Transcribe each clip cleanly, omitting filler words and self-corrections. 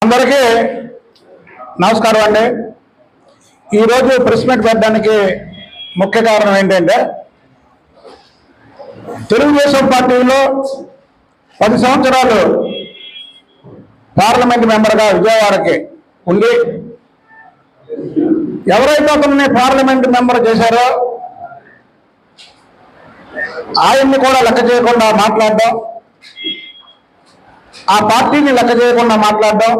అందరికీ నమస్కారం అండి. ఈరోజు ప్రెస్ మీట్ పెట్టడానికి ముఖ్య కారణం ఏంటంటే, తెలుగుదేశం పార్టీలో 10 సంవత్సరాలు పార్లమెంట్ మెంబర్గా విజయవాడకి ఉండి ఎవరైతే అతన్ని పార్లమెంట్ మెంబర్ చేశారో ఆయన్ని కూడా లెక్క చేయకుండా మాట్లాడడం, ఆ పార్టీని లెక్క చేయకుండా మాట్లాడడం,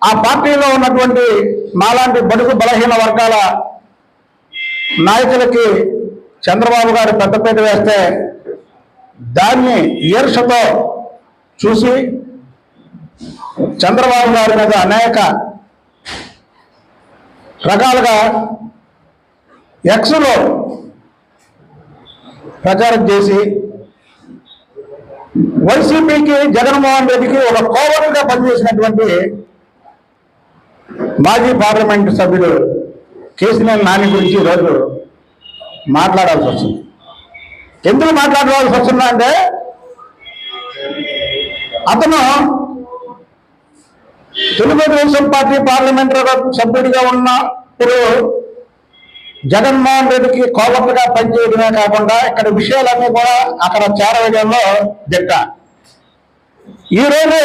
ఆ పార్టీలో ఉన్నటువంటి మాలాంటి బడుగు బలహీన వర్గాల నాయకులకి చంద్రబాబు గారు పెద్దపీట వేస్తే దాన్ని ఈర్షతో చూసి చంద్రబాబు గారి మీద అనేక రకాలుగా ఎక్స్లో ప్రచారం చేసి వైసీపీకి జగన్మోహన్ రెడ్డికి ఒక కోవలుగా పనిచేసినటువంటి మాజీ పార్లమెంటు సభ్యుడు కేసినేని నాని గురించి ఈరోజు మాట్లాడాల్సి వస్తుంది. ఎందుకు మాట్లాడాల్సి వస్తుందా అంటే, అతను తెలుగుదేశం పార్టీ పార్లమెంటరీ సభ్యుడిగా ఉన్నప్పుడు జగన్మోహన్ రెడ్డికి కోవలుగా పనిచేయడమే కాకుండా ఇక్కడ విషయాలన్నీ కూడా అక్కడ చేరవేయడంలో దిట్ట. ఈరోజు